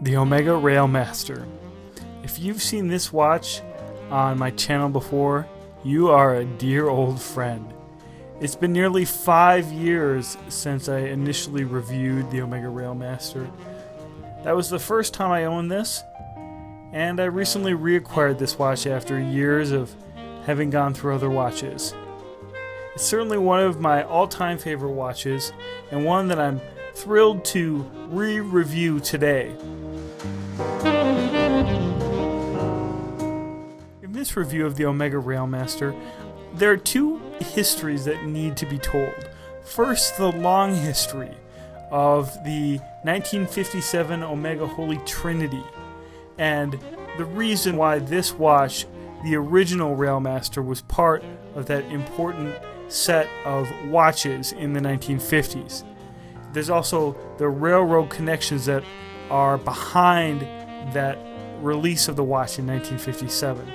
the Omega Railmaster. If you've seen this watch on my channel before, you are a dear old friend. It's been nearly 5 years since I initially reviewed the Omega Railmaster. That was the first time I owned this, and I recently reacquired this watch after years of having gone through other watches. It's certainly one of my all-time favorite watches, and one that I'm thrilled to re-review today. In this review of the Omega Railmaster, there are two histories that need to be told. First, the long history of the 1957 Omega Holy Trinity, and the reason why this watch, the original Railmaster, was part of that important set of watches in the 1950s. There's also the railroad connections that are behind that release of the watch in 1957.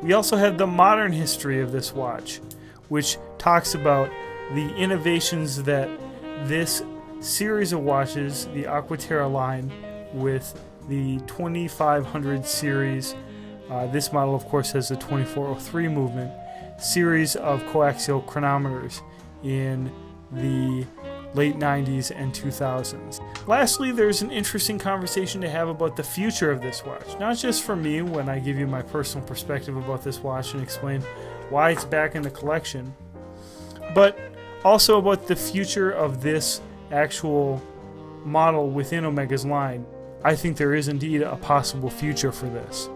We also have the modern history of this watch, which talks about the innovations that this series of watches, the Aqua Terra line with the 2500 series, this model of course has the 2403 movement, series of coaxial chronometers in the late 90s and 2000s. Lastly, there's an interesting conversation to have about the future of this watch. Not just for me when I give you my personal perspective about this watch and explain why it's back in the collection, but also about the future of this actual model within Omega's line. I think there is indeed a possible future for this.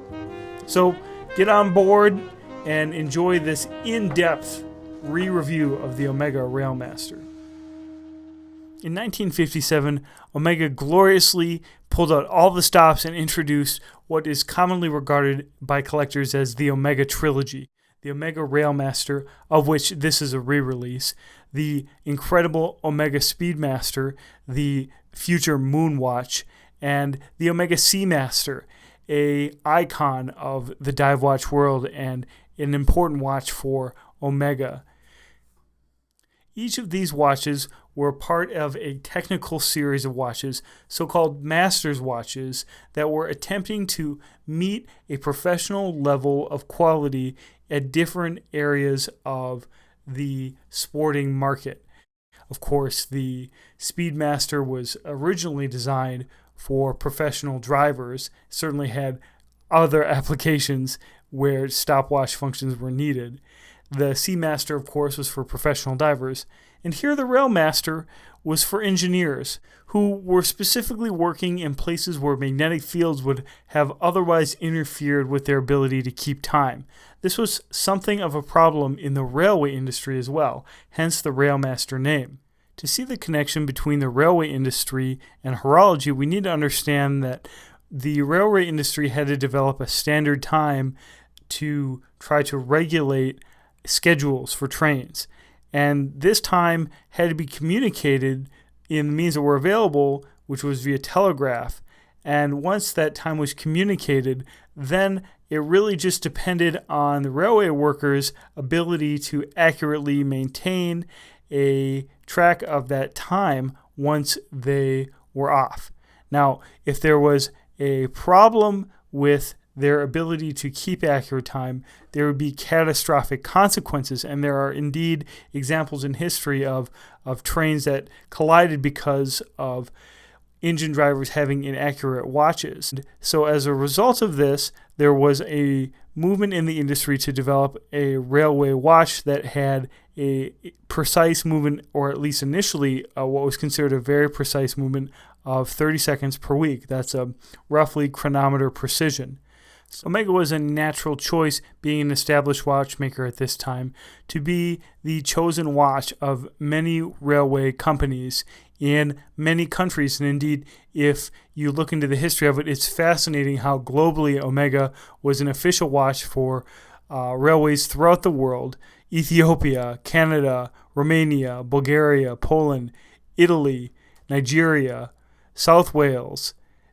So get on board and enjoy this in-depth re-review of the Omega Railmaster. In 1957, Omega gloriously pulled out all the stops and introduced what is commonly regarded by collectors as the Omega Trilogy. The Omega Railmaster, of which this is a re-release, the incredible Omega Speedmaster, the future Moonwatch, and the Omega Seamaster, an icon of the dive watch world and an important watch for Omega. Each of these watches were part of a technical series of watches, so-called master's watches, that were attempting to meet a professional level of quality at different areas of the sporting market. Of course, the Speedmaster was originally designed for professional drivers, certainly had other applications where stopwatch functions were needed. The Seamaster, of course, was for professional divers, and here the Railmaster was for engineers who were specifically working in places where magnetic fields would have otherwise interfered with their ability to keep time. This was something of a problem in the railway industry as well, hence the Railmaster name. To see the connection between the railway industry and horology, we need to understand that the railway industry had to develop a standard time to try to regulate schedules for trains. And this time had to be communicated in the means that were available, which was via telegraph. And once that time was communicated, then it really just depended on the railway workers' ability to accurately maintain a track of that time once they were off. Now, if there was a problem with their ability to keep accurate time, there would be catastrophic consequences, and there are indeed examples in history of trains that collided because of engine drivers having inaccurate watches. So as a result of this, there was a movement in the industry to develop a railway watch that had a precise movement, or at least initially what was considered a very precise movement of 30 seconds per week. That's a roughly chronometer precision. So Omega was a natural choice, being an established watchmaker at this time, to be the chosen watch of many railway companies in many countries. And indeed, if you look into the history of it, it's fascinating how globally Omega was an official watch for railways throughout the world: Ethiopia, Canada, Romania, Bulgaria, Poland, Italy, Nigeria, South Wales,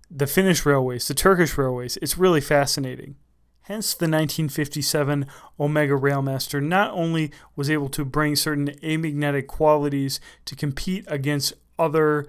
the Finnish railways, the Turkish railways. It's really fascinating. Hence, the 1957 Omega Railmaster not only was able to bring certain amagnetic qualities to compete against other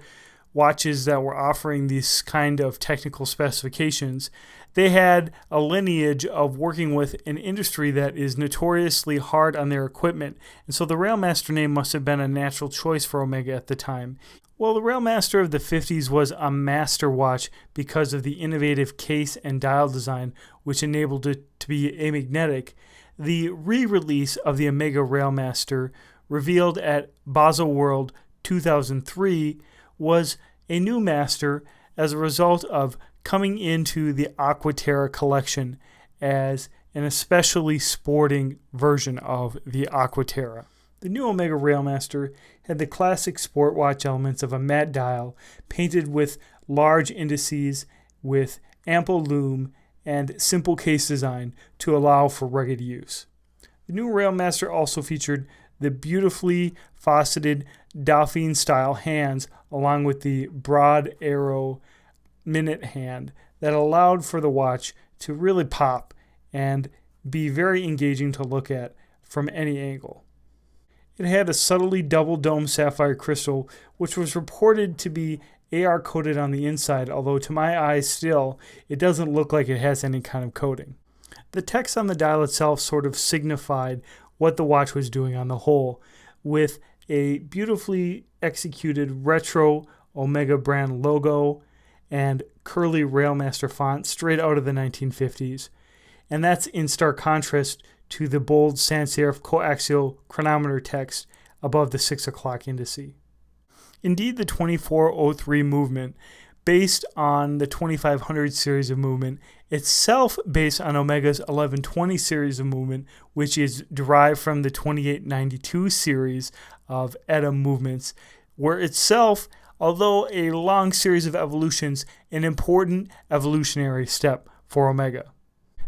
watches that were offering these kind of technical specifications, they had a lineage of working with an industry that is notoriously hard on their equipment, and so the Railmaster name must have been a natural choice for Omega at the time. Well, the Railmaster of the 50s was a master watch because of the innovative case and dial design, which enabled it to be amagnetic. The re-release of the Omega Railmaster, revealed at Basel World 2003, was a new master as a result of coming into the Aqua Terra collection as an especially sporting version of the Aqua Terra. The new Omega Railmaster had the classic sport watch elements of a matte dial painted with large indices with ample lume and simple case design to allow for rugged use. The new Railmaster also featured the beautifully faceted Dauphine-style hands along with the broad arrow minute hand that allowed for the watch to really pop and be very engaging to look at from any angle. It had a subtly double-dome sapphire crystal, which was reported to be AR coated on the inside, although to my eyes still, it doesn't look like it has any kind of coating. The text on the dial itself sort of signified what the watch was doing on the whole, with a beautifully executed retro Omega brand logo and curly Railmaster font straight out of the 1950s. And that's in stark contrast to the bold sans serif Coaxial chronometer text above the 6 o'clock indice. Indeed, the 2403 movement, based on the 2500 series of movement, itself based on Omega's 1120 series of movement, which is derived from the 2892 series of ETA movements, were itself, although a long series of evolutions, an important evolutionary step for Omega.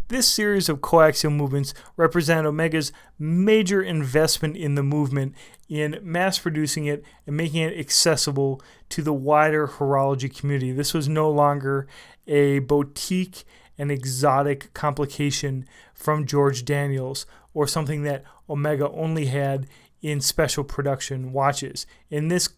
This series of coaxial movements represent Omega's major investment in the movement in mass producing it and making it accessible to the wider horology community. This was no longer a boutique and exotic complication from George Daniels or something that Omega only had in special production watches. In this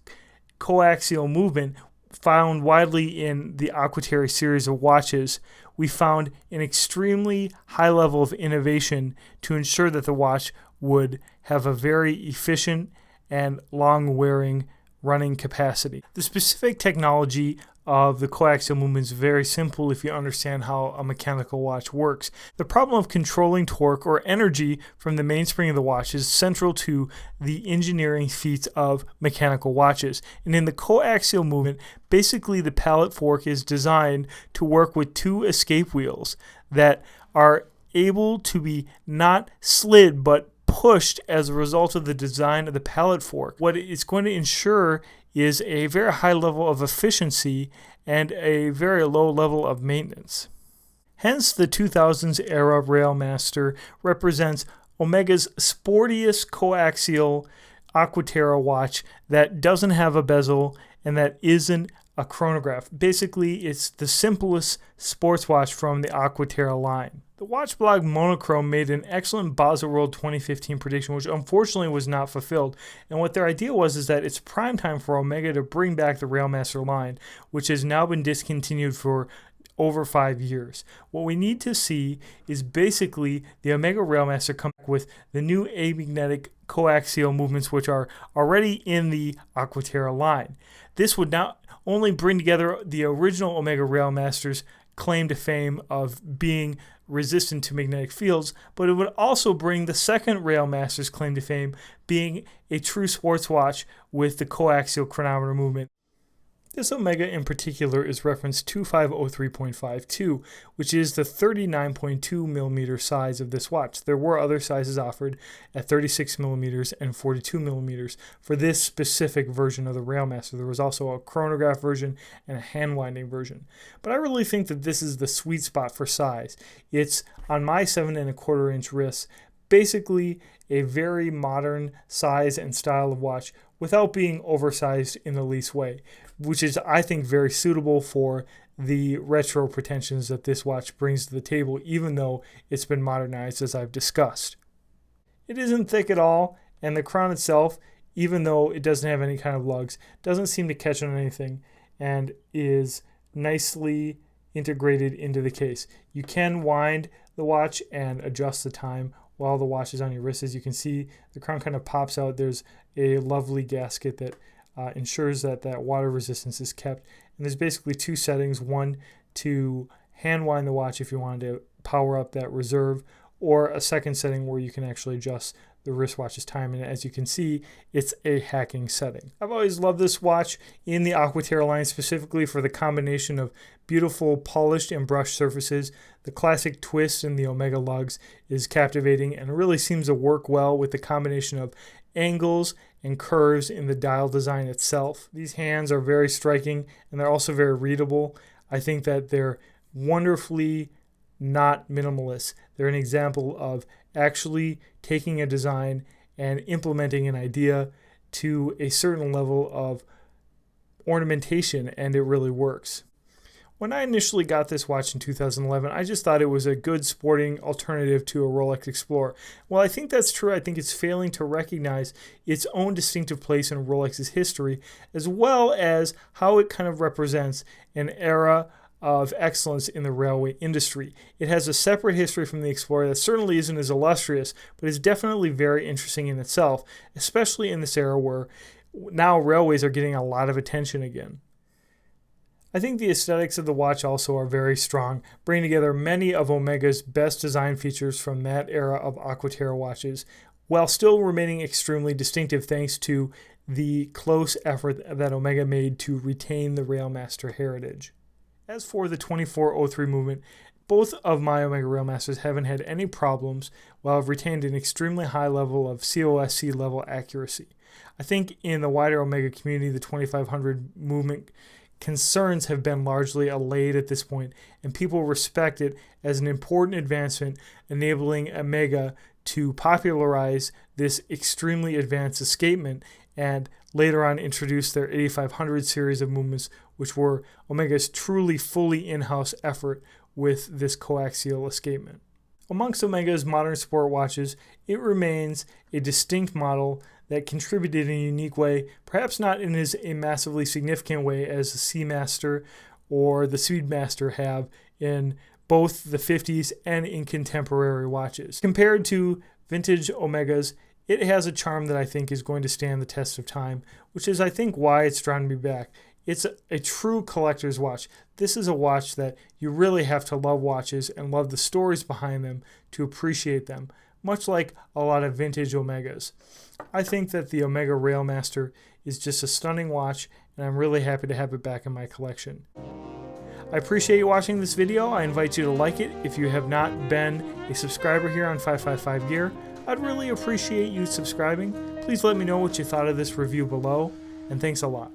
coaxial movement, found widely in the Aqua Terra series of watches, we found an extremely high level of innovation to ensure that the watch would have a very efficient and long-wearing running capacity. The specific technology of the coaxial movement is very simple if you understand how a mechanical watch works. The problem of controlling torque or energy from the mainspring of the watch is central to the engineering feats of mechanical watches. And in the coaxial movement, basically the pallet fork is designed to work with two escape wheels that are able to be not slid but pushed as a result of the design of the pallet fork. What it's going to ensure is a very high level of efficiency and a very low level of maintenance. Hence, the 2000s era Railmaster represents Omega's sportiest coaxial Aqua Terra watch that doesn't have a bezel and that isn't a chronograph. Basically, it's the simplest sports watch from the Aqua Terra line. The watch blog Monochrome made an excellent Basel World 2015 prediction, which unfortunately was not fulfilled. And what their idea was is that it's prime time for Omega to bring back the Railmaster line, which has now been discontinued for over 5 years. What we need to see is basically the Omega Railmaster come back with the new amagnetic coaxial movements, which are already in the Aqua Terra line. This would not only bring together the original Omega Railmaster's claim to fame of being resistant to magnetic fields, but it would also bring the second Railmaster's claim to fame, being a true sports watch with the coaxial chronometer movement. This Omega in particular is reference 2503.52, which is the 39.2 millimeter size of this watch. There were other sizes offered at 36 millimeters and 42 millimeters for this specific version of the Railmaster. There was also a chronograph version and a hand winding version. But I really think that this is the sweet spot for size. It's on my 7¼ inch wrist, basically a very modern size and style of watch without being oversized in the least way, which is, I think, very suitable for the retro pretensions that this watch brings to the table, even though it's been modernized, as I've discussed. It isn't thick at all, and the crown itself, even though it doesn't have any kind of lugs, doesn't seem to catch on anything, and is nicely integrated into the case. You can wind the watch and adjust the time while the watch is on your wrist. As you can see, the crown kind of pops out. There's a lovely gasket that ensures that that water resistance is kept. And there's basically two settings: one to hand wind the watch if you wanted to power up that reserve, or a second setting where you can actually adjust the wristwatch's time. And as you can see, it's a hacking setting. I've always loved this watch in the Aqua Terra line, specifically for the combination of beautiful polished and brushed surfaces. The classic twist in the Omega lugs is captivating and really seems to work well with the combination of angles and curves in the dial design itself. These hands are very striking, and they're also very readable. I think that they're wonderfully not minimalist. They're an example of actually taking a design and implementing an idea to a certain level of ornamentation, and it really works. When I initially got this watch in 2011, I just thought it was a good sporting alternative to a Rolex Explorer. Well, I think that's true. I think it's failing to recognize its own distinctive place in Rolex's history, as well as how it kind of represents an era of excellence in the railway industry. It has a separate history from the Explorer that certainly isn't as illustrious, but is definitely very interesting in itself, especially in this era where now railways are getting a lot of attention again. I think the aesthetics of the watch also are very strong, bringing together many of Omega's best design features from that era of Aqua Terra watches, while still remaining extremely distinctive thanks to the close effort that Omega made to retain the Railmaster heritage. As for the 2403 movement, both of my Omega Railmasters haven't had any problems while have retained an extremely high level of COSC level accuracy. I think in the wider Omega community, the 2500 movement concerns have been largely allayed at this point, and people respect it as an important advancement, enabling Omega to popularize this extremely advanced escapement and later on introduce their 8500 series of movements, which were Omega's truly fully in-house effort with this coaxial escapement. Amongst Omega's modern sport watches, it remains a distinct model that contributed in a unique way, perhaps not in a massively significant way as the Seamaster or the Speedmaster have in both the 50s and in contemporary watches. Compared to vintage Omegas, it has a charm that I think is going to stand the test of time, which is I think why it's drawn me back. It's a true collector's watch. This is a watch that you really have to love watches and love the stories behind them to appreciate them, much like a lot of vintage Omegas. I think that the Omega Railmaster is just a stunning watch, and I'm really happy to have it back in my collection. I appreciate you watching this video. I invite you to like it if you have not been a subscriber here on 555 Gear. I'd really appreciate you subscribing. Please let me know what you thought of this review below, and thanks a lot.